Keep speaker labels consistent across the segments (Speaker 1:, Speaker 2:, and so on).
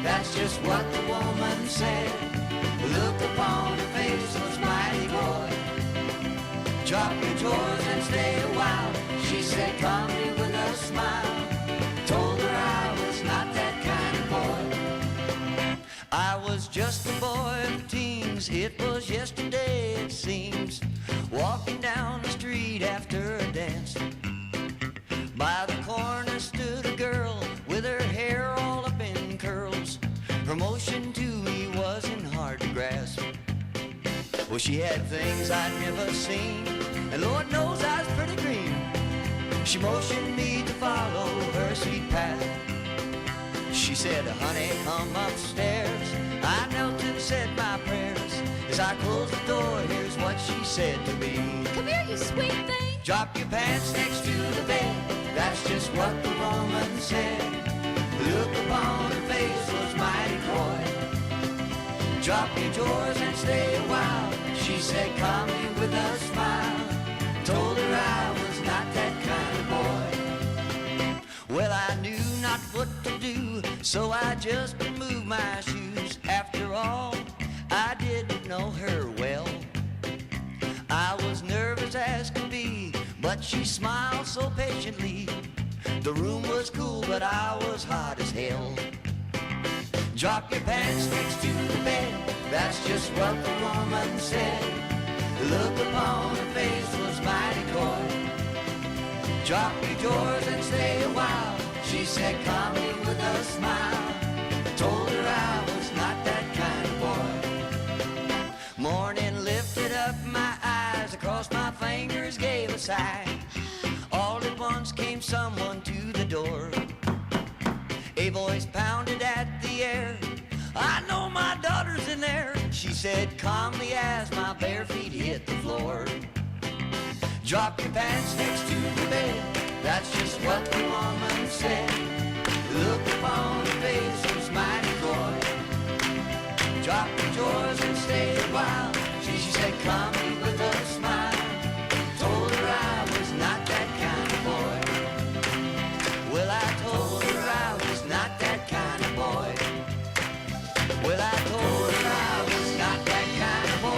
Speaker 1: that's just what the woman said. The look upon her face was mighty good. Drop your chores and stay a while, she said calmly with a smile. Told her I was not that kind of boy. I was just a boy of teens, it was yesterday it seems. Walking down the street after a dance. By the corner stood a girl with her hair all up in curls. Her motion to me wasn't hard to grasp. Well, she had things I'd never seen, and Lord knows I was pretty green. She motioned me to follow her sweet path. She said, honey, come upstairs. I knelt and said my prayers. As I closed the door, here's what she said to me.
Speaker 2: Come here, you sweet thing.
Speaker 1: Drop your pants next to the bed, that's just what the woman said. The look upon her face was mighty coy. Drop your drawers and stay a while, she said calmly with a smile. Told her I was not that kind of boy. Well, I knew not what to do, so I just removed my shoes. After all, I didn't know her well. I was nervous as could be, but she smiled so patiently. The room was cool, but I was hot as hell. Drop your pants next to the bed, that's just what the woman said. The look upon her face was mighty coy. Drop your drawers and stay a while, she said calmly with a smile. Told her I was not that kind of boy. Morning lifted up my eyes, across my fingers gave a sigh. All at once came someone to the door. A voice pounded at the air, I know my daughter's in there, she said calmly as my bare feet hit the floor. Drop your pants next to the bed, that's just what the woman said. The look upon her face was mighty coy. Drop your drawers and stay a while, she said calmly with a smile. Told her I was not that kind of boy. Well, I told her I was not that kind of boy. Well, I told her I was not that kind of boy.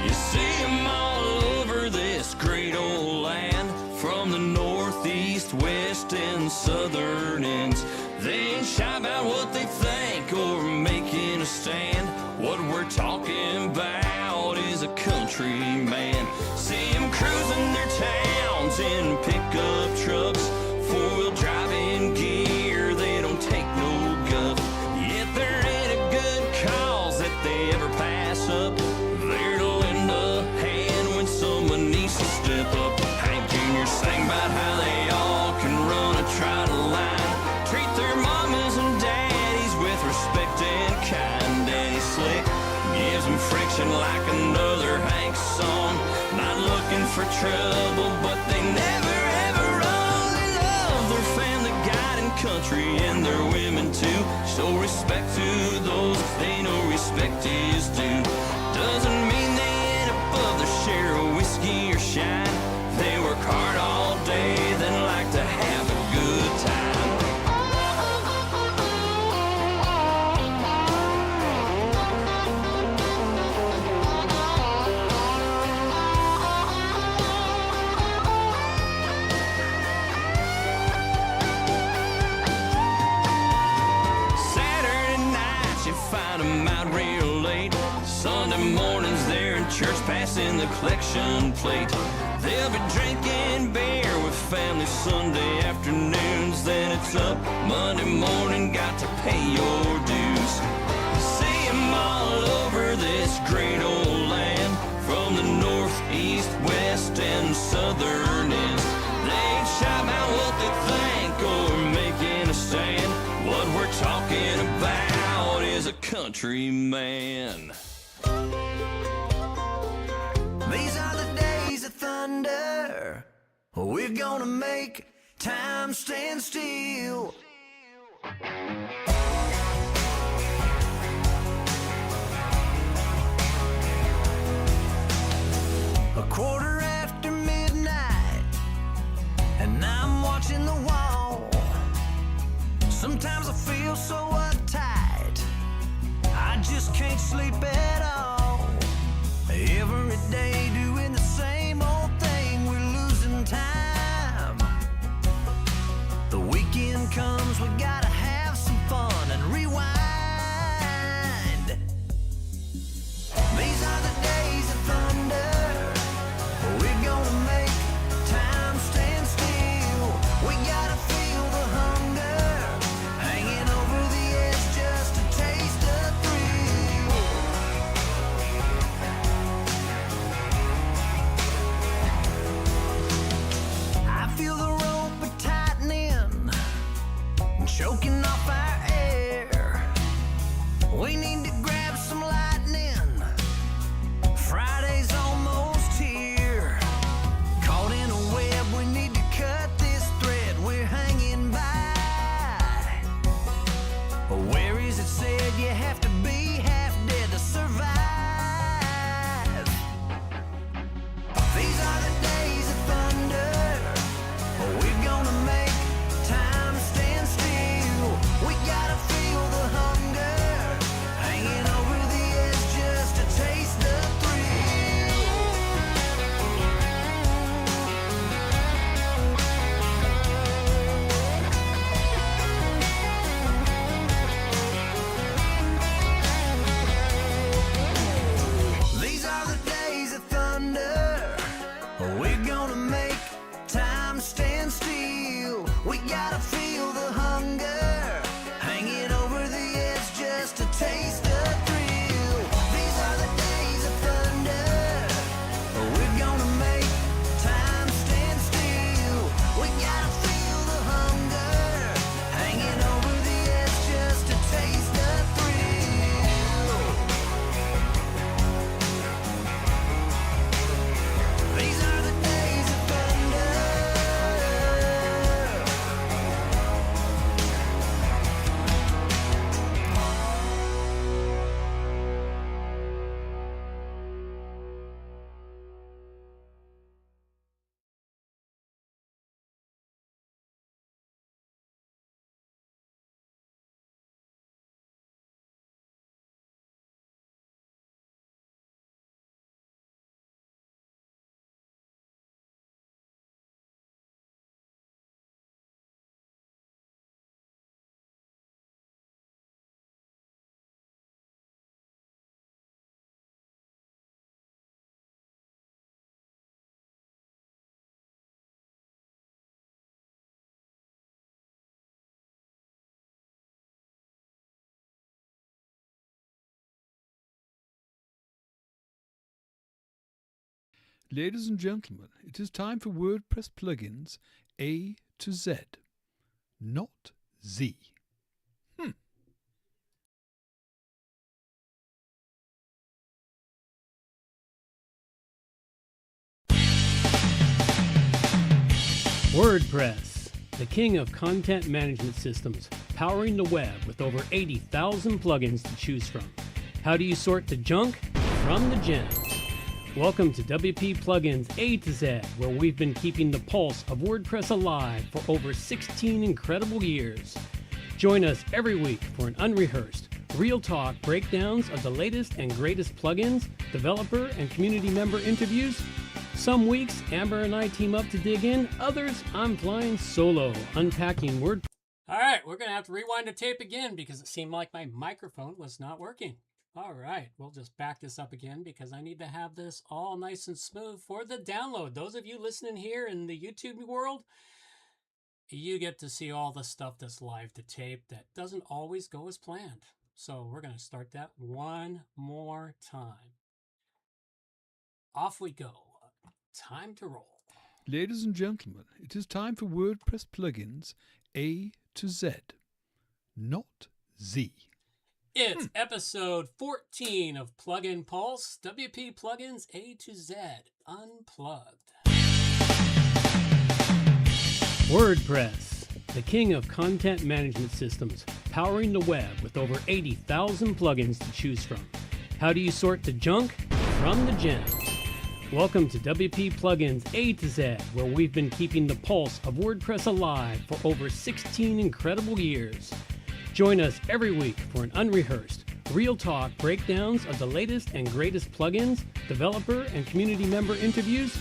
Speaker 3: You see 'em all over this great old land, from the northeast, west, and southern ends. They ain't shy about what they think or making a stand. What we're talking about is a country man. See 'em cruising their towns in pickup trucks, four-wheel driving gear, they don't take no guff. Yet there ain't a good cause that they ever pass up. There to lend a hand when someone needs to step up. Hank Jr. sang about how they all can run a trotted line, treat their mamas and daddies with respect and kind. Danny Slick gives them friction like another Hank song. Not looking for trouble, but they never ever run. They love their family, God, and country, and their women too. Show respect to those they know respect is due. Doesn't mean they ain't above their share of whiskey or shine. They work hard all day, then like to have a good time. Saturday nights you find 'em out real late. Sunday mornings they're in church passing the collection plate. They'll be drinking beer with family Sunday afternoons. Then it's up Monday morning, got to pay your dues. See 'em all over this great old land, from the north, east, west, and southern ends. They ain't shy about what they think or making a stand. What we're talking about is a country man. These are the days of thunder. We're gonna make
Speaker 1: time stands still. A quarter after midnight, and I'm watching the wall. Sometimes I feel so uptight, I just can't sleep at all. Every day doing the same old thing, we're losing time. The weekend comes, we gotta have some fun and rewind. These are the days of thunder, we're gonna make time stand still. We gotta feel the hunger, hanging over the edge just to taste the thrill. I feel the rope tightening, choking off our air. We need to grab some lightning, Friday's almost here. Caught in a web, we need to cut this thread we're hanging by. Where is it said you have to be half dead to survive? These are the days of thunder, we're gonna make time stand still. We gotta feel the hunger, hanging over the edge just to taste the thrill. These are the days of thunder, we're gonna make time stand still. We gotta feel the hunger, hanging over the edge just to taste the thrill. These are the days of thunder, we're gonna make time stand still. We gotta feel the hunger, hanging over the edge just to taste the thrill. These are the days of thunder.
Speaker 4: Ladies and gentlemen, it is time for WordPress plugins A to Z, not Z.
Speaker 5: WordPress, the king of content management systems, powering the web with over 80,000 plugins to choose from. How do you sort the junk from the gems? Welcome to WP Plugins A to Z, where we've been keeping the pulse of WordPress alive for over 16 incredible years. Join us every week for an unrehearsed, real talk breakdowns of the latest and greatest plugins, developer and community member interviews. Some weeks, Amber and I team up to dig in. Others, I'm flying solo, unpacking WordPress. All right, we're going to have to rewind the tape again because it seemed like my microphone was not working. All right, we'll just back this up again because I need to have this all nice and smooth for the download. Those of you listening here in the YouTube world, you get to see all the stuff that's live to tape that doesn't always go as planned. So we're going to start that one more time. Off we go. Time to roll.
Speaker 4: Ladies and gentlemen, it is time for WordPress plugins A to Z, not Z.
Speaker 5: It's episode 14 of Plugin Pulse, WP Plugins A to Z Unplugged. WordPress, the king of content management systems, powering the web with over 80,000 plugins to choose from. How do you sort the junk from the gems? Welcome to WP Plugins A to Z, where we've been keeping the pulse of WordPress alive for over 16 incredible years. Join us every week for an unrehearsed, real talk breakdowns of the latest and greatest plugins, developer and community member interviews.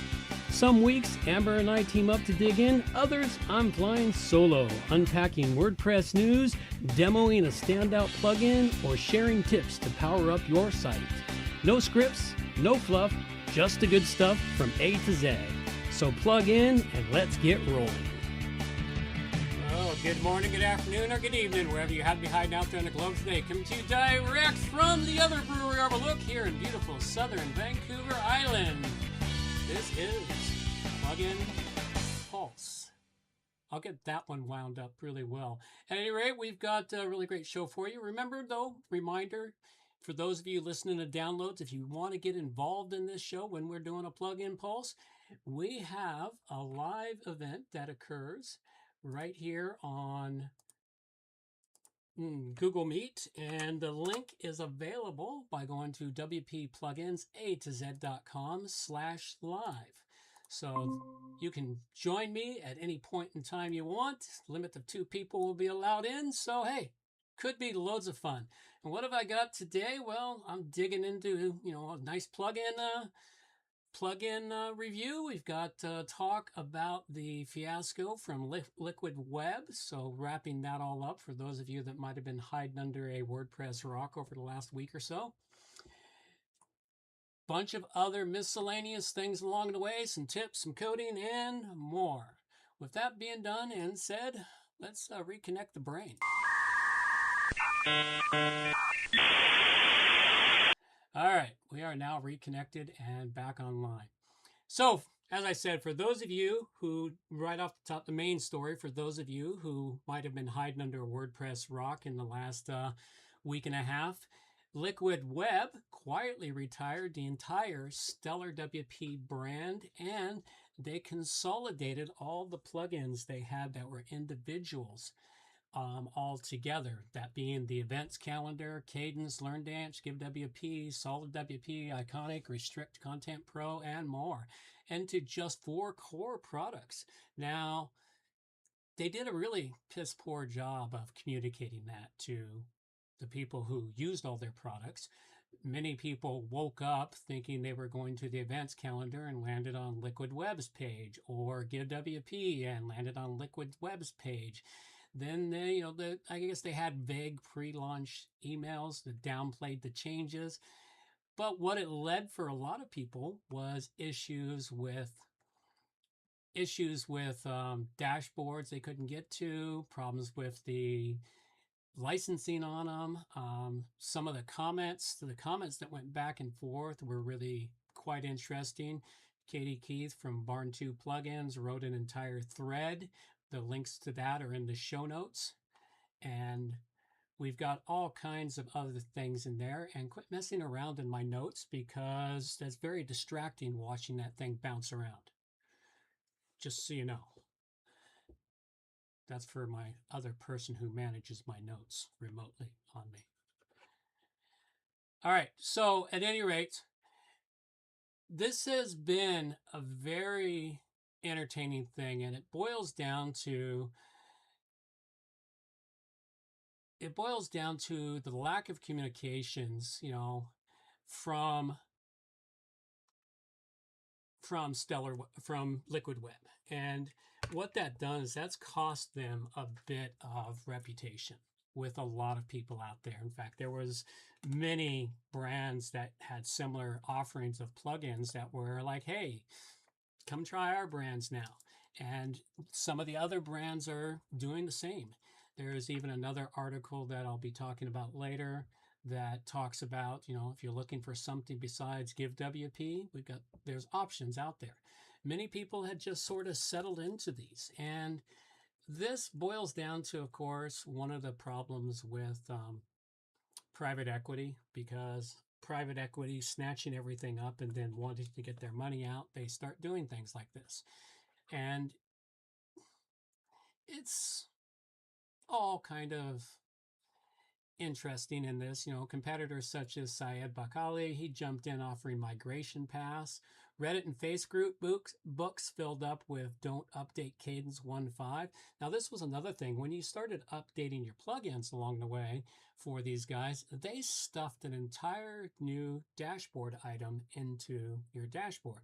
Speaker 5: Some weeks, Amber and I team up to dig in. Others, I'm flying solo, unpacking WordPress news, demoing a standout plugin, or sharing tips to power up your site. No scripts, no fluff, just the good stuff from A to Z. So plug in and let's get rolling. Well, good morning, good afternoon, or good evening, wherever you happen to be hiding out there on the globe today. Coming to you direct from the other brewery overlook here in beautiful southern Vancouver Island. This is Plugin Pulse. I'll get that one wound up really well. At any rate, we've got a really great show for you. Remember, though, reminder, for those of you listening to downloads, if you want to get involved in this show when we're doing a Plugin Pulse, we have a live event that occurs right here on Google Meet, and the link is available by going to wpplugins.a2z.com/live. So you can join me at any point in time you want. Limit of 2 people will be allowed in. So, hey, could be loads of fun. And what have I got today? Well, I'm digging into, a nice plugin review. We've got talk about the fiasco from Liquid Web. So wrapping that all up for those of you that might have been hiding under a WordPress rock over the last week or so. Bunch of other miscellaneous things along the way, some tips, some coding, and more. With that being done and said, let's reconnect the brain. All right, we are now reconnected and back online. So, as I said, for those of you who, right off the top, the main story, for those of you who might have been hiding under a WordPress rock in the last week and a half, Liquid Web quietly retired the entire StellarWP brand, and they consolidated all the plugins they had that were individuals all together. That being the events calendar, Kadence, LearnDash, GiveWP, SolidWP, Iconic, Restrict Content Pro, and more, and to just 4 core products. Now, they did a really piss poor job of communicating that to the people who used all their products. Many people woke up thinking they were going to the events calendar and landed on Liquid Web's page, or GiveWP and landed on Liquid Web's page. Then they, I guess they had vague pre-launch emails that downplayed the changes. But what it led for a lot of people was issues with dashboards they couldn't get to, problems with the licensing on them. Some of the comments that went back and forth were really quite interesting. Katie Keith from Barn 2 Plugins wrote an entire thread. The links to that are in the show notes. And we've got all kinds of other things in there. And quit messing around in my notes, because that's very distracting watching that thing bounce around. Just so you know. That's for my other person who manages my notes remotely on me. All right, so at any rate, this has been a very entertaining thing, and it boils down to the lack of communications, from Liquid Web. And what that does is that's cost them a bit of reputation with a lot of people out there. In fact, there was many brands that had similar offerings of plugins that were like, hey, come try our brands now. And some of the other brands are doing the same. There's even another article that I'll be talking about later that talks about, if you're looking for something besides GiveWP, there's options out there. Many people had just sort of settled into these. And this boils down to, of course, one of the problems with private equity, because private equity snatching everything up and then wanting to get their money out, they start doing things like this. And it's all kind of interesting in this. Competitors such as Syed Bakali, he jumped in offering migration pass. Reddit and Facebook books filled up with don't update Kadence 1.5. Now, this was another thing. When you started updating your plugins along the way for these guys, they stuffed an entire new dashboard item into your dashboard.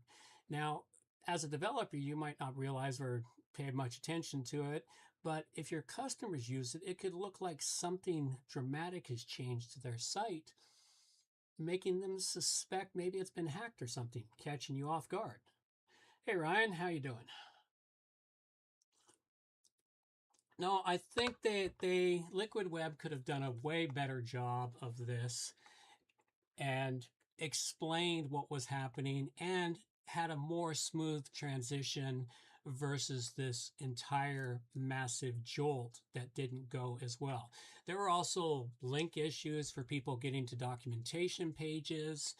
Speaker 5: Now, as a developer, you might not realize or pay much attention to it, but if your customers use it, it could look like something dramatic has changed to their site, making them suspect maybe it's been hacked or something, catching you off guard. Hey, Ryan, how you doing? No, I think that Liquid Web could have done a way better job of this and explained what was happening and had a more smooth transition versus this entire massive jolt that didn't go as well. There were also link issues for people getting to documentation pages,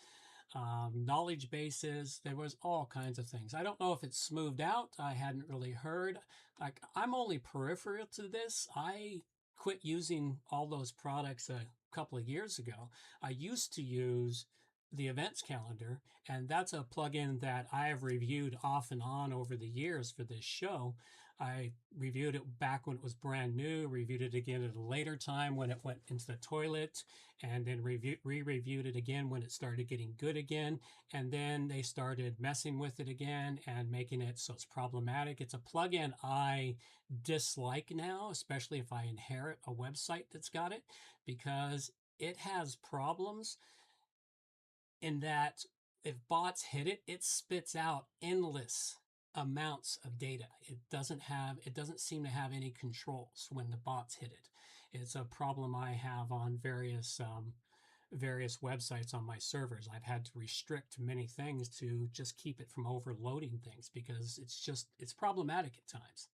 Speaker 5: knowledge bases. There was all kinds of things. I don't know if it's smoothed out. I hadn't really heard. Like, I'm only peripheral to this. I quit using all those products a couple of years ago. I used to use the events calendar, and that's a plugin that I have reviewed off and on over the years for this show. I reviewed it back when it was brand new, reviewed it again at a later time when it went into the toilet, and then re-reviewed it again when it started getting good again. And then they started messing with it again and making it so it's problematic. It's a plugin I dislike now, especially if I inherit a website that's got it, because it has problems in that if bots hit it, it spits out endless amounts of data. It doesn't seem to have any controls when the bots hit it. It's a problem I have on various websites on my servers. I've had to restrict many things to just keep it from overloading things because it's problematic at times.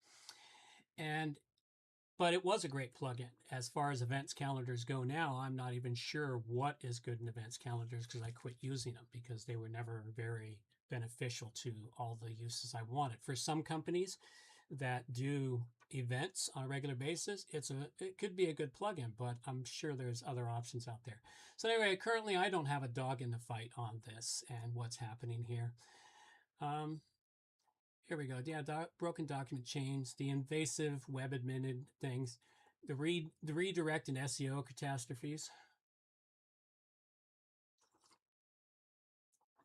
Speaker 5: But it was a great plugin. As far as events calendars go now, I'm not even sure what is good in events calendars because I quit using them because they were never very beneficial to all the uses I wanted. For some companies that do events on a regular basis, it could be a good plugin, but I'm sure there's other options out there. So anyway, currently I don't have a dog in the fight on this and what's happening here. Here we go. Yeah, broken document chains, the invasive web admin things, the redirect and SEO catastrophes,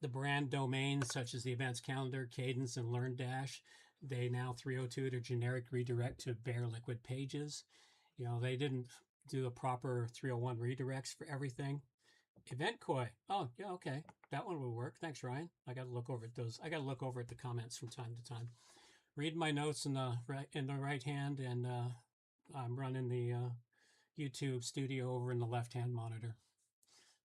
Speaker 5: the brand domains such as the events calendar, Kadence, and LearnDash. They now 302 to generic redirect to bare liquid pages. They didn't do a proper 301 redirects for everything. Event koi. Oh, yeah, okay. That one will work. Thanks, Ryan. I got to look over at those. I got to look over at the comments from time to time. Read my notes in the right hand, and I'm running the YouTube studio over in the left-hand monitor.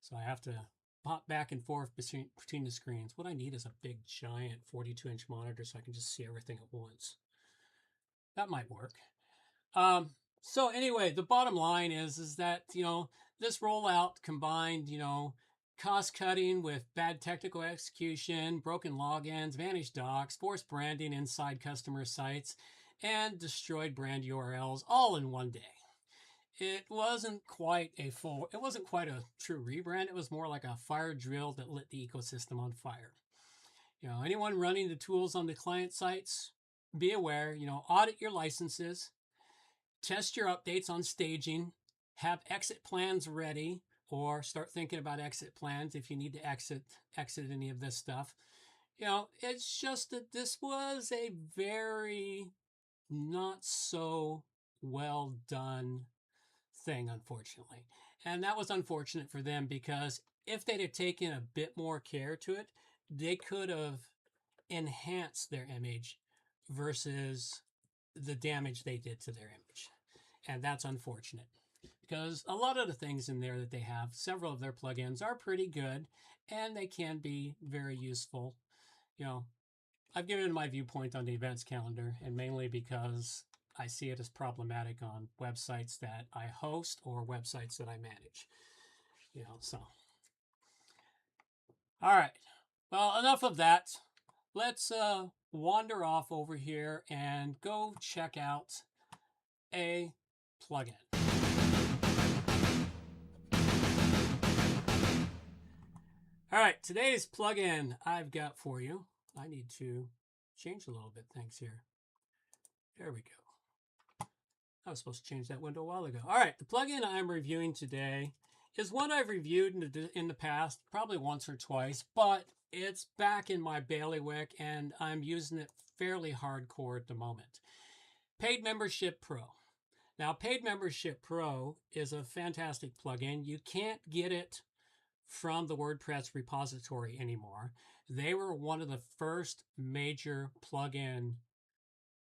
Speaker 5: So I have to pop back and forth between the screens. What I need is a big, giant 42-inch monitor so I can just see everything at once. That might work. So anyway, the bottom line is that, this rollout combined, cost cutting with bad technical execution, broken logins, vanished docs, forced branding inside customer sites, and destroyed brand URLs all in one day. It wasn't quite a true rebrand. It was more like a fire drill that lit the ecosystem on fire. Anyone running the tools on the client sites, be aware, audit your licenses, test your updates on staging, have exit plans ready, or start thinking about exit plans if you need to exit any of this stuff. It's just that this was a very not so well done thing, unfortunately. And that was unfortunate for them because if they'd have taken a bit more care to it, they could have enhanced their image versus the damage they did to their image. And that's unfortunate because a lot of the things in there that they have, several of their plugins are pretty good and they can be very useful. I've given my viewpoint on the events calendar, and mainly because I see it as problematic on websites that I host or websites that I manage. So. All right. Well, enough of that. Let's wander off over here and go check out a plugin. All right, today's plugin I've got for you. I need to change a little bit things here. There we go. I was supposed to change that window a while ago. All right, the plugin I'm reviewing today is one I've reviewed in the past, probably once or twice, but it's back in my bailiwick and I'm using it fairly hardcore at the moment. Paid Membership Pro. Now, Paid Membership Pro is a fantastic plugin. You can't get it from the WordPress repository anymore. They were one of the first major plugin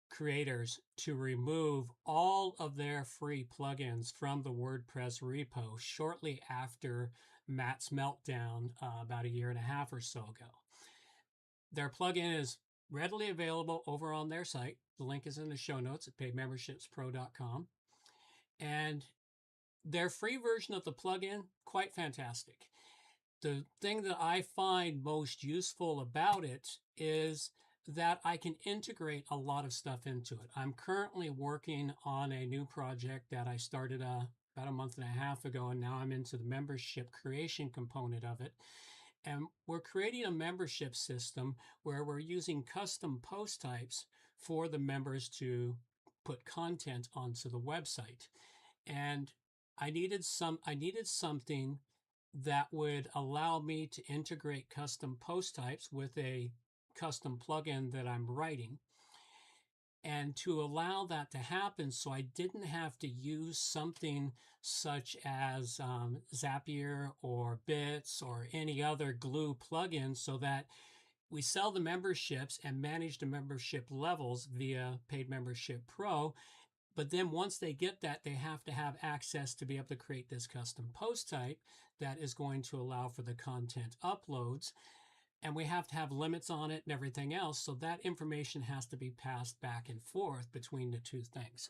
Speaker 5: creators to remove all of their free plugins from the WordPress repo shortly after Matt's meltdown about a year and a half or so ago. Their plugin is readily available over on their site. The link is in the show notes at paidmembershipspro.com. And their free version of the plugin, quite fantastic. The thing that I find most useful about it is that I can integrate a lot of stuff into it. I'm currently working on a new project that I started about a month and a half ago, and now I'm into the membership creation component of it. And we're creating a membership system where we're using custom post types for the members to put content onto the website. And I needed something that would allow me to integrate custom post types with a custom plugin that I'm writing, and to allow that to happen so I didn't have to use something such as Zapier or Bits or any other glue plugin, so that we sell the memberships and manage the membership levels via Paid Membership Pro. But then once they get that, they have to have access to be able to create this custom post type that is going to allow for the content uploads. And we have to have limits on it and everything else. So that information has to be passed back and forth between the two things.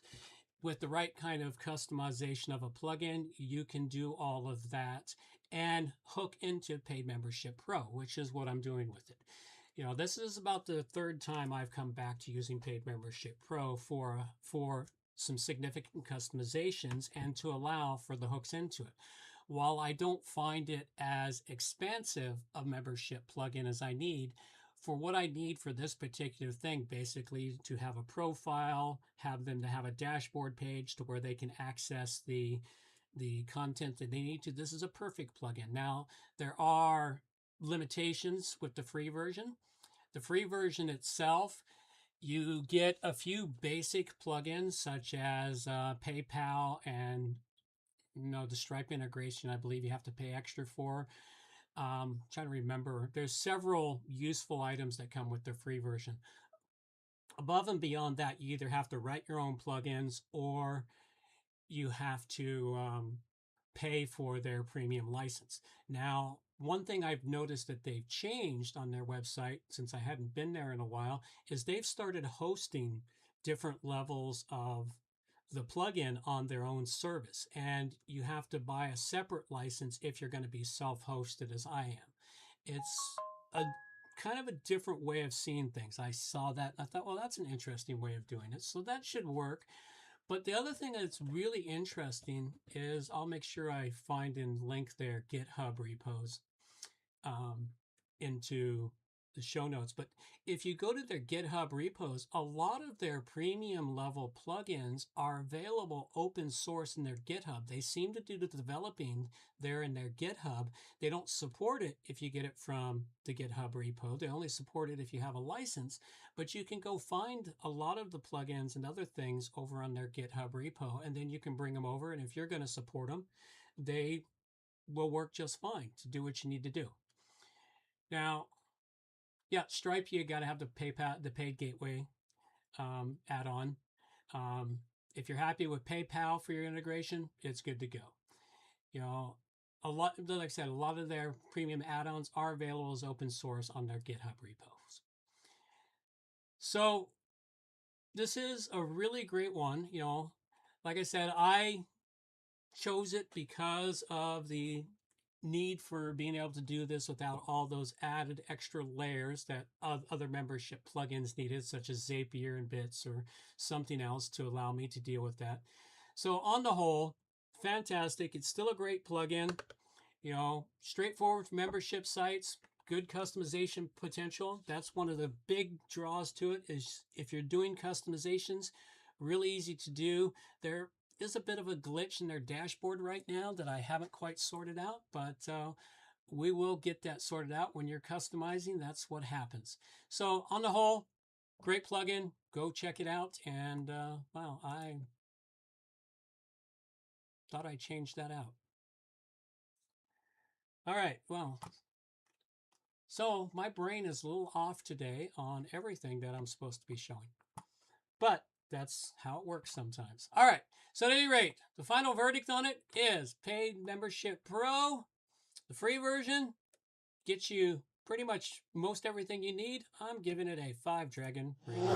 Speaker 5: With the right kind of customization of a plugin, you can do all of that and hook into Paid Membership Pro, which is what I'm doing with it. You know, this is about the third time I've come back to using Paid Membership Pro for some significant customizations and to allow for the hooks into it. While I don't find it as expansive a membership plugin as I need, for what I need for this particular thing, basically to have a profile, have them to have a dashboard page to where they can access the content that they need to, this is a perfect plugin. Now, there are limitations with the free version. The free version itself, you get a few basic plugins such as PayPal and the Stripe integration. I believe you have to pay extra for. Trying to remember, there's several useful items that come with the free version. Above and beyond that, you either have to write your own plugins or you have to pay for their premium license. Now, one thing I've noticed that they've changed on their website since I hadn't been there in a while is they've started hosting different levels of the plugin on their own service, and you have to buy a separate license if you're going to be self-hosted as I am. It's a kind of a different way of seeing things. I saw that, I thought, well, that's an interesting way of doing it, so that should work. But the other thing that's really interesting is, I'll make sure I find and link their GitHub repos into the show notes. But if you go to their GitHub repos, a lot of their premium level plugins are available open source in their GitHub. They seem to do the developing there in their GitHub. They don't support it if you get it from the GitHub repo. They only support it if you have a license. But you can go find a lot of the plugins and other things over on their GitHub repo, and then you can bring them over. And if you're going to support them, they will work just fine to do what you need to do. Now, yeah, Stripe, you got to have the paid gateway add-on. If you're happy with PayPal for your integration, it's good to go. You know, like I said, a lot of their premium add-ons are available as open source on their GitHub repos. So this is a really great one. You know, like I said, I chose it because of the need for being able to do this without all those added extra layers that other membership plugins needed, such as Zapier and Bits or something else to allow me to deal with that. So on the whole, fantastic. It's still a great plugin. You know, straightforward membership sites, good customization potential. That's one of the big draws to it, is if you're doing customizations, really easy to do. There is a bit of a glitch in their dashboard right now that I haven't quite sorted out, but we will get that sorted out. When you're customizing, that's what happens. So on the whole, great plugin. Go check it out. And wow, I thought I changed that out. All right, well, so my brain is a little off today on everything that I'm supposed to be showing, but that's how it works sometimes. All right, so at any rate, the final verdict on it is Paid Membership Pro. The free version gets you pretty much most everything you need. I'm giving it a 5 dragon rating.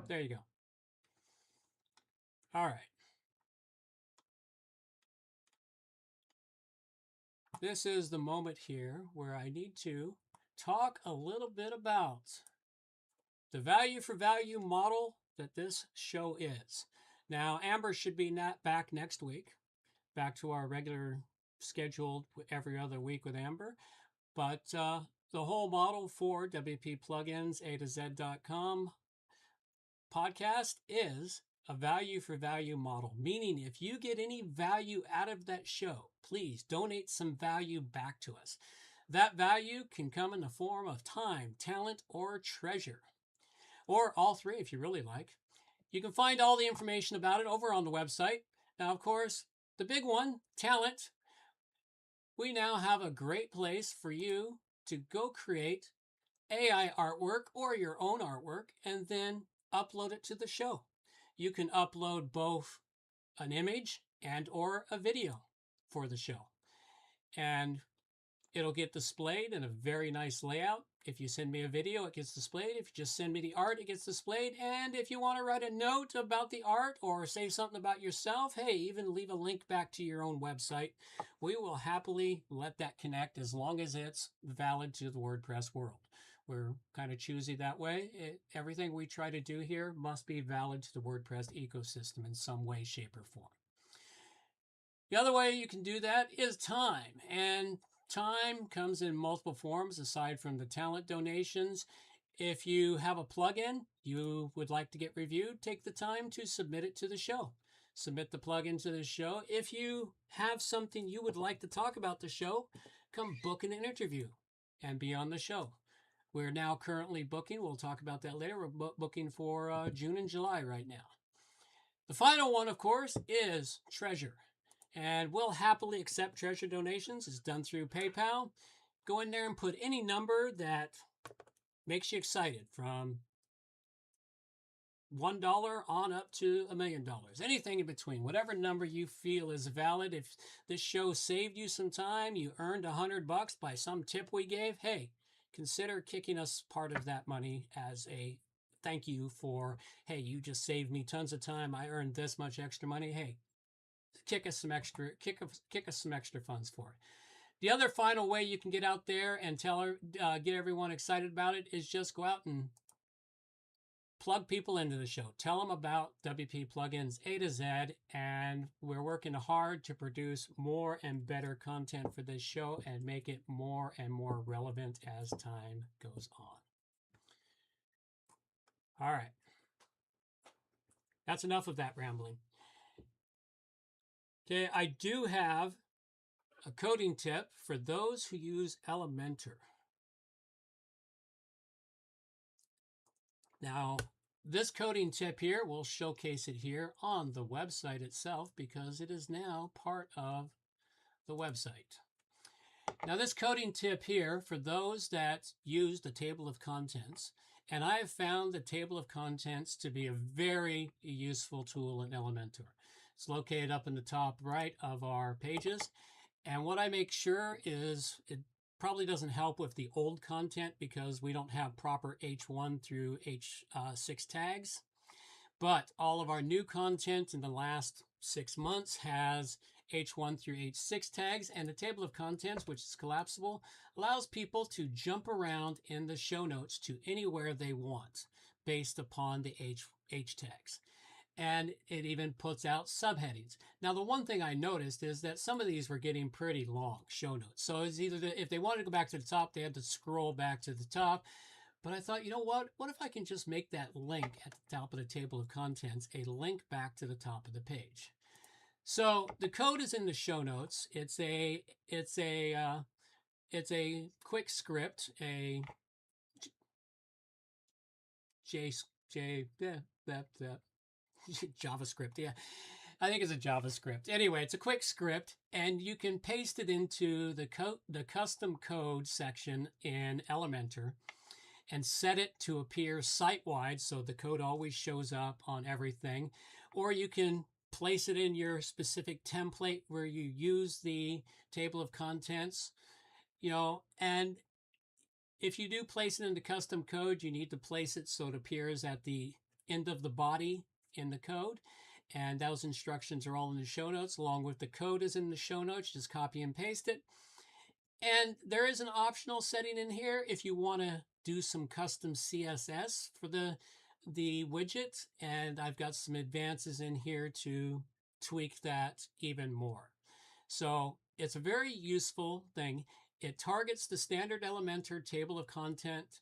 Speaker 5: There you go. All right. This is the moment here where I need to talk a little bit about the value for value model that this show is. Now, Amber should be back next week, back to our regular scheduled every other week with Amber. But the whole model for WP Plugins, A to Z.com podcast is a value for value model, meaning if you get any value out of that show, please donate some value back to us. That value can come in the form of time, talent, or treasure, or all three if you really like. You can find all the information about it over on the website. Now, of course, the big one, talent. We now have a great place for you to go create AI artwork or your own artwork and then upload it to the show. You can upload both an image and or a video for the show. And it'll get displayed in a very nice layout. If you send me a video, it gets displayed. If you just send me the art, it gets displayed. And if you want to write a note about the art or say something about yourself, hey, even leave a link back to your own website. We will happily let that connect as long as it's valid to the WordPress world. We're kind of choosy that way. Everything we try to do here must be valid to the WordPress ecosystem in some way, shape, or form. The other way you can do that is time. And time comes in multiple forms aside from the talent donations. If you have a plugin you would like to get reviewed, take the time to submit it to the show. Submit the plugin to the show. If you have something you would like to talk about the show, come book an interview and be on the show. We're now currently booking. We'll talk about that later. We're booking for June and July right now. The final one, of course, is treasure. And we'll happily accept treasure donations. It's done through PayPal. Go in there and put any number that makes you excited, from $1 on up to $1 million. Anything in between, whatever number you feel is valid. If this show saved you some time, you earned $100 by some tip we gave, hey, consider kicking us part of that money as a thank you for, hey, you just saved me tons of time. I earned this much extra money. Hey, kick us some extra funds for it. The other final way you can get out there and get everyone excited about it is just go out and plug people into the show. Tell them about WP Plugins A to Z, and we're working hard to produce more and better content for this show and make it more and more relevant as time goes on. All right. That's enough of that rambling. Okay, I do have a coding tip for those who use Elementor. Now, this coding tip here, we'll showcase it here on the website itself because it is now part of the website. Now, this coding tip here, for those that use the table of contents, and I have found the table of contents to be a very useful tool in Elementor. It's located up in the top right of our pages. And what I make sure is it probably doesn't help with the old content because we don't have proper H1 through H6 tags. But all of our new content in the last 6 months has H1 through H6 tags, and the table of contents, which is collapsible, allows people to jump around in the show notes to anywhere they want based upon the H tags. And it even puts out subheadings. Now, the one thing I noticed is that some of these were getting pretty long show notes. So it's either if they wanted to go back to the top, they had to scroll back to the top. But I thought, you know what? What if I can just make that link at the top of the table of contents a link back to the top of the page? So the code is in the show notes. It's a quick script, a JavaScript. Yeah, I think it's a JavaScript. Anyway, it's a quick script, and you can paste it into the custom code section in Elementor and set it to appear site-wide, so the code always shows up on everything. Or you can place it in your specific template where you use the table of contents, and if you do place it into custom code, you need to place it so it appears at the end of the body in the code. And those instructions are all in the show notes, along with the code is in the show notes. Just copy and paste it. And there is an optional setting in here if you want to do some custom CSS for the widget. And I've got some advances in here to tweak that even more. So it's a very useful thing. It targets the standard Elementor table of content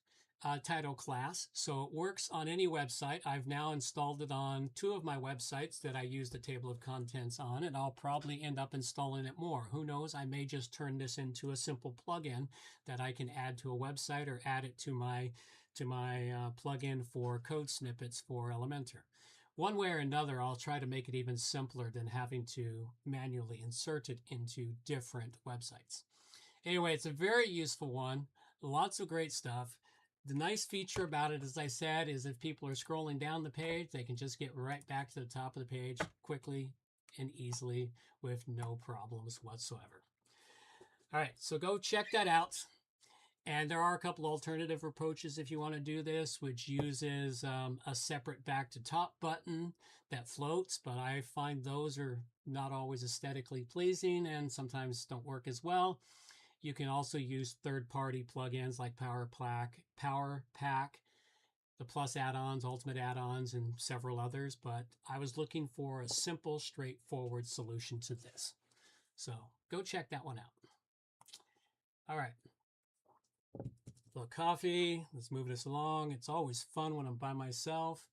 Speaker 5: title class, so it works on any website. I've now installed it on 2 of my websites that I use the table of contents on, and I'll probably end up installing it more. Who knows? I may just turn this into a simple plugin that I can add to a website or add it to my plugin for code snippets for Elementor. One way or another, I'll try to make it even simpler than having to manually insert it into different websites. Anyway, it's a very useful one. Lots of great stuff. The nice feature about it, as I said, is if people are scrolling down the page, they can just get right back to the top of the page quickly and easily with no problems whatsoever. All right, so go check that out. And there are a couple alternative approaches if you want to do this, which uses a separate back to top button that floats, but I find those are not always aesthetically pleasing and sometimes don't work as well. You can also use third-party plugins like PowerPack, the Plus add-ons, Ultimate add-ons, and several others, but I was looking for a simple, straightforward solution to this. So go check that one out. All right. A little coffee. Let's move this along. It's always fun when I'm by myself.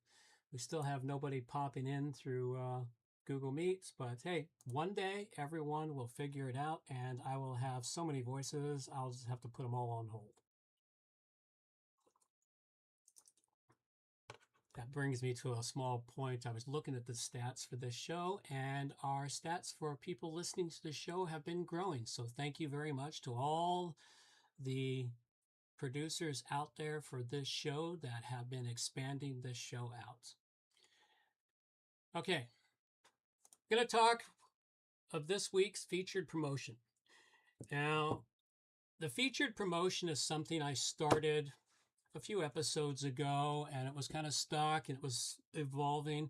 Speaker 5: We still have nobody popping in through Google Meets, but hey, one day everyone will figure it out and I will have so many voices, I'll just have to put them all on hold. That brings me to a small point. I was looking at the stats for this show, and our stats for people listening to the show have been growing. So thank you very much to all the producers out there for this show that have been expanding this show out. Okay. Going to talk of this week's featured promotion. Now, the featured promotion is something I started a few episodes ago, and it was kind of stuck and it was evolving.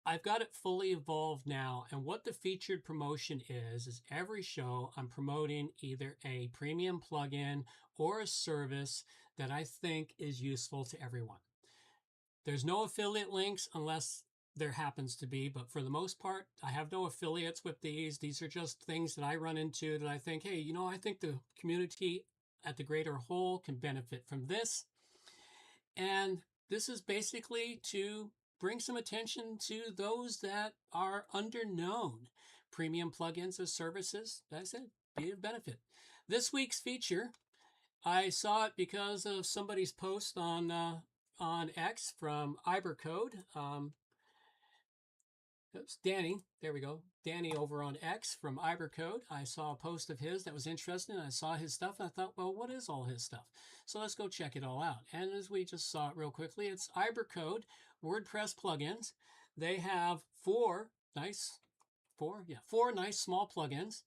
Speaker 5: I've got it fully evolved now, and what the featured promotion is every show I'm promoting either a premium plugin or a service that I think is useful to everyone. There's no affiliate links unless there happens to be, but for the most part, I have no affiliates with these. These are just things that I run into that I think, hey, I think the community at the greater whole can benefit from this. And this is basically to bring some attention to those that are underknown. Premium plugins or services, as I said, be of benefit. This week's feature, I saw it because of somebody's post on X from Ibercode. That's Danny. There we go. Danny over on X from Ibercode. I saw a post of his that was interesting. I saw his stuff and I thought, well, what is all his stuff? So let's go check it all out. And as we just saw it real quickly, it's Ibercode WordPress plugins. They have four nice small plugins.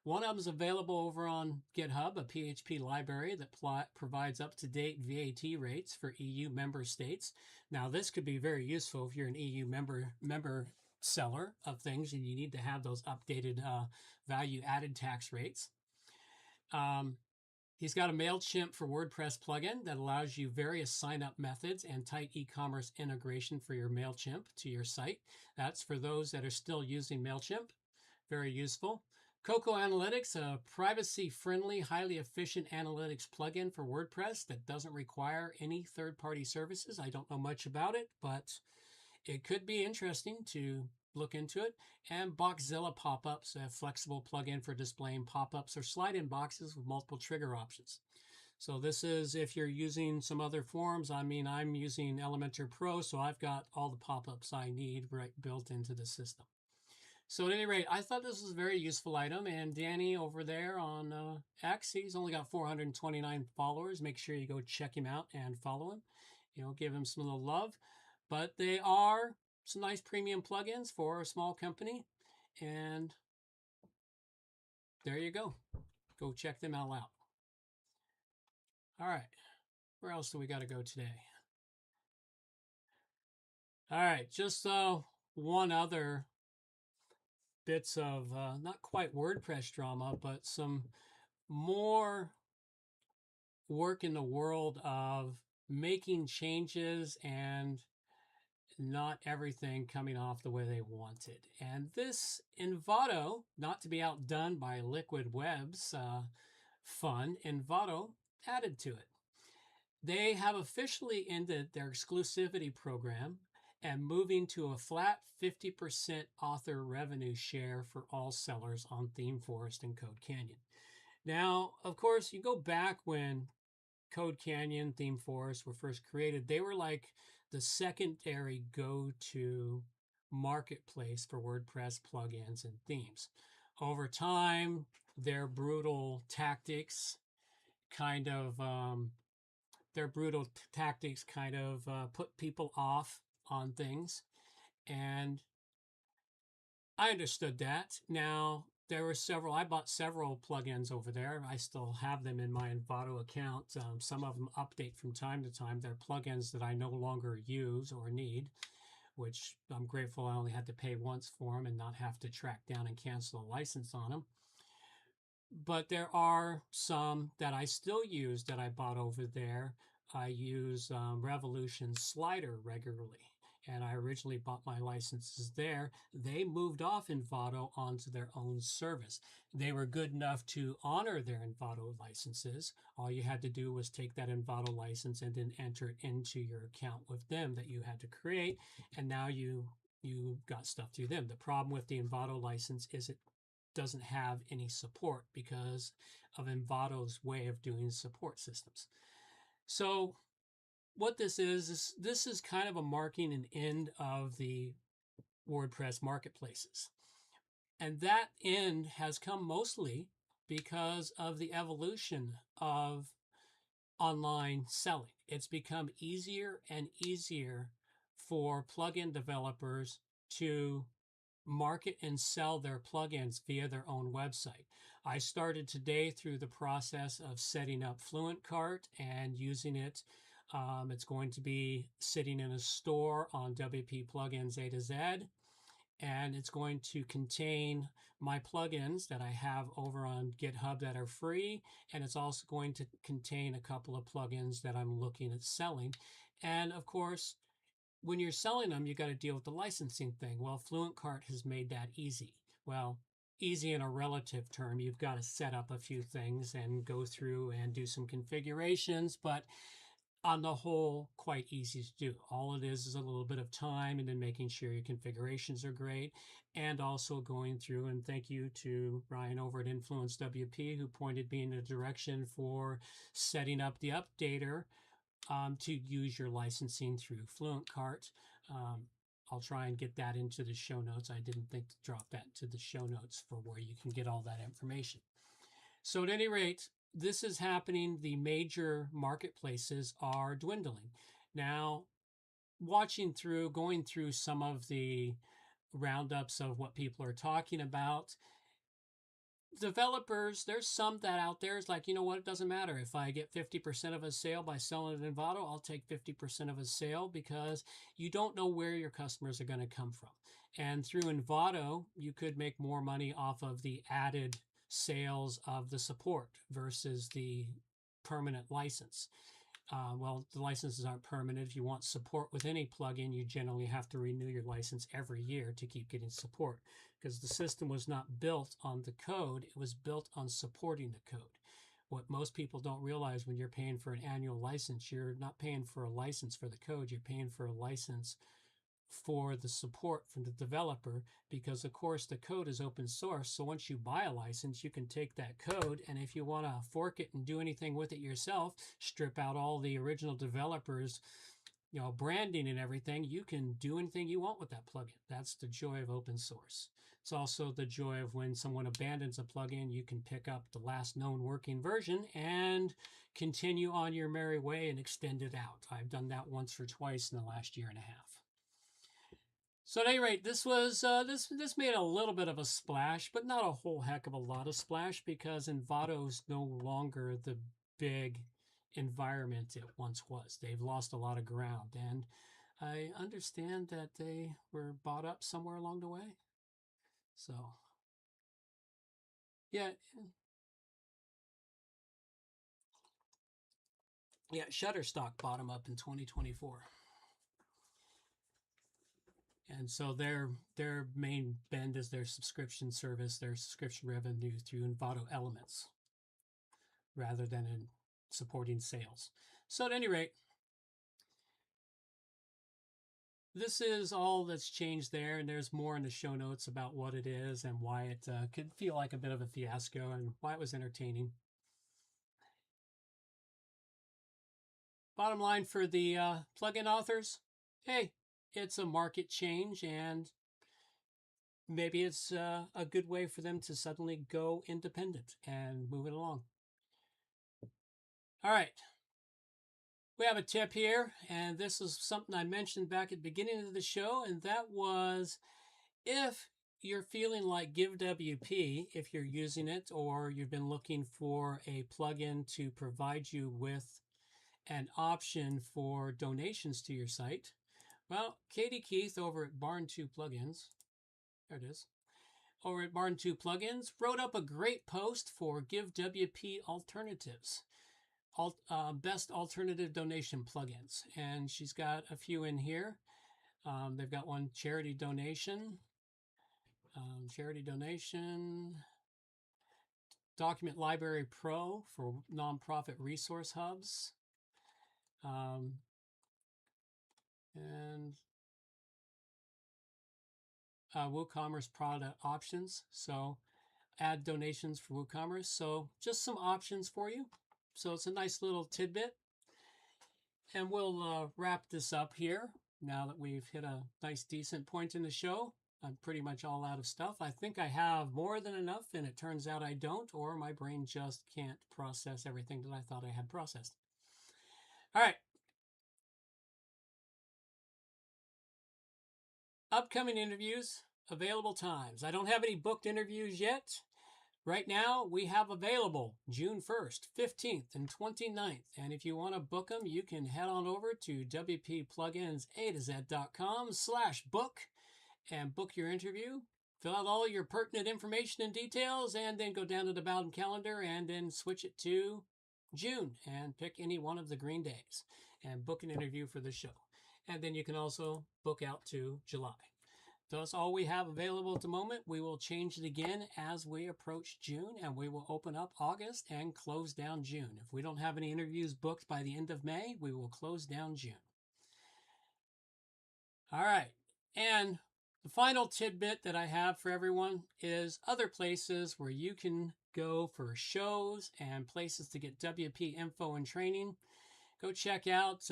Speaker 5: One of them is available over on GitHub, a PHP library that provides up-to-date VAT rates for EU member states. Now, this could be very useful if you're an EU member seller of things, and you need to have those updated value added tax rates. He's got a MailChimp for WordPress plugin that allows you various sign-up methods and tight e-commerce integration for your MailChimp to your site. That's for those that are still using MailChimp. Very useful. Cocoa Analytics, a privacy-friendly, highly efficient analytics plugin for WordPress that doesn't require any third-party services. I don't know much about it, but it could be interesting to look into it. And Boxzilla pop-ups, a flexible plugin for displaying pop-ups or slide-in boxes with multiple trigger options. So this is if you're using some other forms. I mean, I'm using Elementor Pro, so I've got all the pop-ups I need right built into the system. So at any rate, I thought this was a very useful item. And Danny over there on X, he's only got 429 followers. Make sure you go check him out and follow him. Give him some little love. But they are some nice premium plugins for a small company. And there you go. Go check them all out. All right. Where else do we got to go today? All right. Just one other bits of not quite WordPress drama, but some more work in the world of making changes and not everything coming off the way they wanted. And this Envato, not to be outdone by Liquid Web's fun, Envato added to it. They have officially ended their exclusivity program and moving to a flat 50% author revenue share for all sellers on ThemeForest and CodeCanyon. Now, of course, you go back when CodeCanyon, ThemeForest were first created, they were like the secondary go-to marketplace for WordPress plugins and themes. Over time, their brutal tactics kind of put people off on things, and I understood that. Now, there were several, I bought several plugins over there. I still have them in my Envato account. Some of them update from time to time. They're plugins that I no longer use or need, which I'm grateful I only had to pay once for them and not have to track down and cancel a license on them. But there are some that I still use that I bought over there. I use Revolution Slider regularly, and I originally bought my licenses there. They moved off Envato onto their own service. They were good enough to honor their Envato licenses. All you had to do was take that Envato license and then enter it into your account with them that you had to create, and now you got stuff through them. The problem with the Envato license is it doesn't have any support because of Envato's way of doing support systems. So what this is kind of a marking an end of the WordPress marketplaces. And that end has come mostly because of the evolution of online selling. It's become easier and easier for plugin developers to market and sell their plugins via their own website. I started today through the process of setting up Fluent Cart and using it. It's going to be sitting in a store on WP Plugins A to Z, and it's going to contain my plugins that I have over on GitHub that are free, and it's also going to contain a couple of plugins that I'm looking at selling. And of course, when you're selling them, you got to deal with the licensing thing. Well, Fluent Cart has made that easy. Well, easy in a relative term. You've got to set up a few things and go through and do some configurations, but on the whole, quite easy to do. All it is a little bit of time and then making sure your configurations are great, and also going through, and thank you to Ryan over at Influence WP who pointed me in the direction for setting up the updater to use your licensing through Fluent Cart. I'll try and get that into the show notes. I didn't think to drop that to the show notes for where you can get all that information. So at any rate, this is happening. The major marketplaces are dwindling. Now, going through some of the roundups of what people are talking about, developers, there's some that out there is like, you know what, it doesn't matter. If I get 50% of a sale by selling it in Envato, I'll take 50% of a sale, because you don't know where your customers are going to come from. And through Envato, you could make more money off of the added sales of the support versus the permanent license. Well, the licenses aren't permanent. If you want support with any plugin, you generally have to renew your license every year to keep getting support, because the system was not built on the code. It was built on supporting the code. What most people don't realize, when you're paying for an annual license, you're not paying for a license for the code. You're paying for a license for the support from the developer, because of course the code is open source. So once you buy a license, you can take that code, and if you want to fork it and do anything with it yourself, strip out all the original developers, branding and everything, you can do anything you want with that plugin. That's the joy of open source. It's also the joy of when someone abandons a plugin, you can pick up the last known working version and continue on your merry way and extend it out. I've done that once or twice in the last year and a half. So at any rate, this was this made a little bit of a splash, but not a whole heck of a lot of splash, because Envato's no longer the big environment it once was. They've lost a lot of ground, and I understand that they were bought up somewhere along the way. So yeah, Shutterstock bought them up in 2024. And so their main bend is their subscription service, their subscription revenue through Envato Elements, rather than in supporting sales. So at any rate, this is all that's changed there, and there's more in the show notes about what it is and why it could feel like a bit of a fiasco and why it was entertaining. Bottom line for the plugin authors, hey, it's a market change, and maybe it's a good way for them to suddenly go independent and move it along. All right. We have a tip here, and this is something I mentioned back at the beginning of the show, and that was, if you're feeling like GiveWP, if you're using it, or you've been looking for a plugin to provide you with an option for donations to your site, well, Katie Keith over at Barn 2 Plugins, there it is, over at Barn 2 Plugins, wrote up a great post for GiveWP alternatives, best alternative donation plugins. And she's got a few in here. They've got one charity donation, Document Library Pro for nonprofit resource hubs, and WooCommerce product options. So add donations for WooCommerce. So just some options for you. So it's a nice little tidbit. And we'll wrap this up here now that we've hit a nice decent point in the show. I'm pretty much all out of stuff. I think I have more than enough, and it turns out I don't, or my brain just can't process everything that I thought I had processed. All right. Upcoming interviews, available times. I don't have any booked interviews yet. Right now, we have available June 1st, 15th, and 29th. And if you want to book them, you can head on over to wppluginsa2z.com/book and book your interview. Fill out all your pertinent information and details, and then go down to the Bowden calendar and then switch it to June and pick any one of the green days and book an interview for the show. And then you can also book out to July. That's all we have available at the moment. We will change it again as we approach June, and we will open up August and close down June. If we don't have any interviews booked by the end of May, we will close down June. All right. And the final tidbit that I have for everyone is other places where you can go for shows and places to get WP info and training. Go check out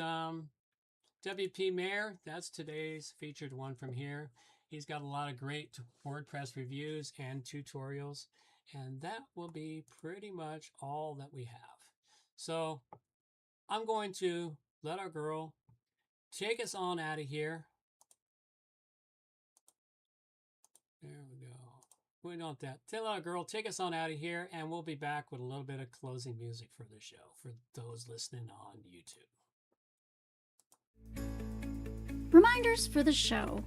Speaker 5: WP Mayor. That's today's featured one from here. He's got a lot of great WordPress reviews and tutorials, and that will be pretty much all that we have. So I'm going to let our girl take us on out of here. There we go. We want that. Tell our girl, take us on out of here, and we'll be back with a little bit of closing music for the show for those listening on YouTube.
Speaker 2: Reminders for the show.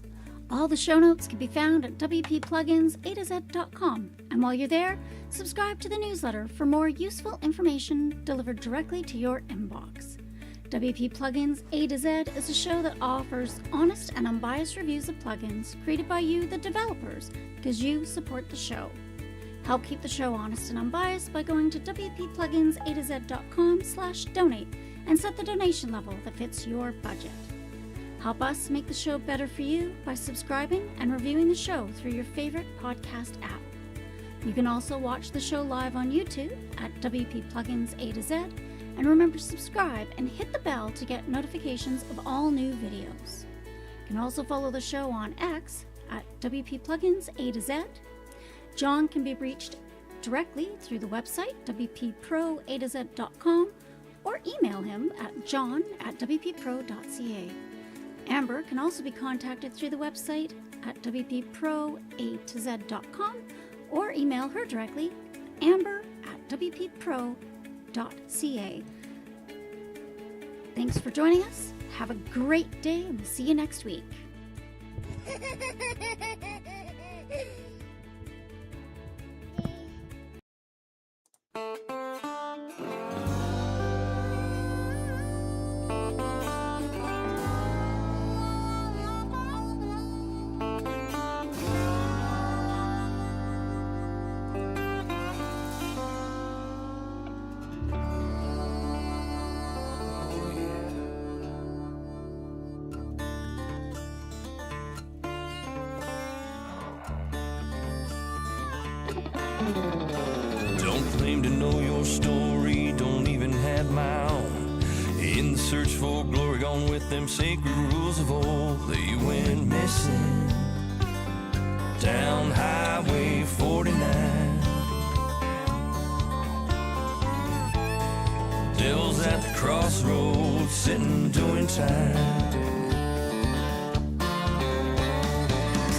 Speaker 2: All the show notes can be found at wppluginsa2z.com. And while you're there, subscribe to the newsletter for more useful information delivered directly to your inbox. WP Plugins A to Z is a show that offers honest and unbiased reviews of plugins created by you, the developers, because you support the show. Help keep the show honest and unbiased by going to wppluginsa2z.com/donate and set the donation level that fits your budget. Help us make the show better for you by subscribing and reviewing the show through your favorite podcast app. You can also watch the show live on YouTube at WP Plugins A to Z. And remember to subscribe and hit the bell to get notifications of all new videos. You can also follow the show on X at WP Plugins A to Z. John can be reached directly through the website wpproatoz.com or email him at john@wppro.ca. Amber can also be contacted through the website at wpproatoz.com or email her directly, amber@wppro.ca. Thanks for joining us. Have a great day, and we'll see you next week.
Speaker 3: Don't claim to know your story, don't even have my own. In the search for glory, gone with them sacred rules of old. They went missing down Highway 49. Devil's at the crossroads, sitting doing time.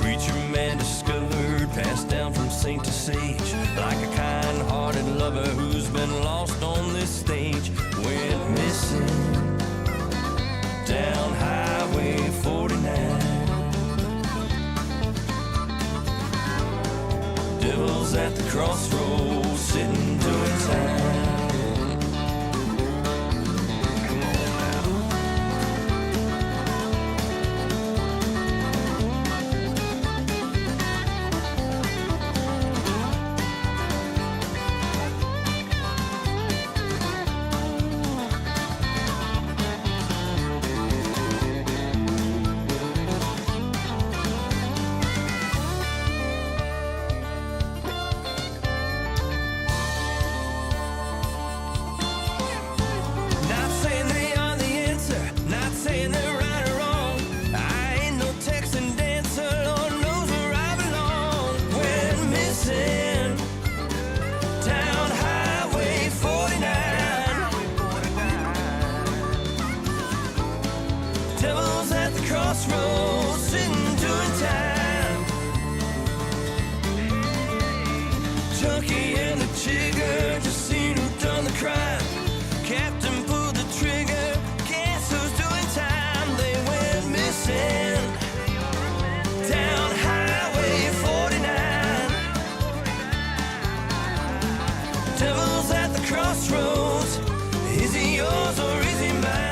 Speaker 3: Preacher man discovered, passed down from saint to sage, like a kind-hearted lover who's been lost on this stage. Went missing down Highway 49. Devil's at the crossroads, sitting doing time. Crossroads, sitting doing time. Junkie and the jigger just seen who done the crime. Captain pulled the trigger, guess who's doing time? They went missing down Highway 49. Devil's at the crossroads, is he yours or is he mine?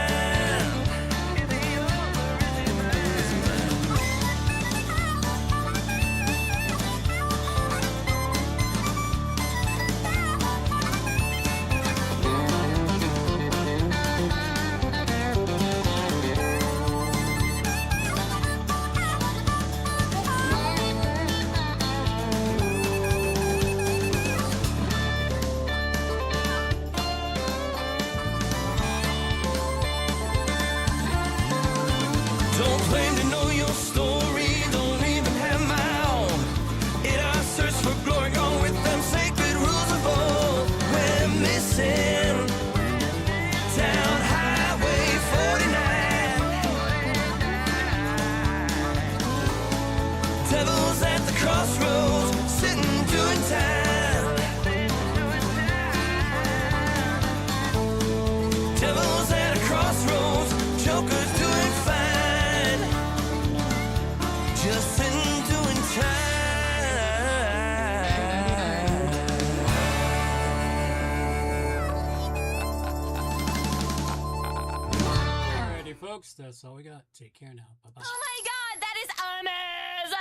Speaker 5: folks. That's all we got. Take care now. Bye-bye.
Speaker 6: Oh my god, that is amazing!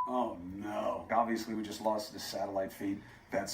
Speaker 7: Oh no. Obviously we just lost the satellite feed. That's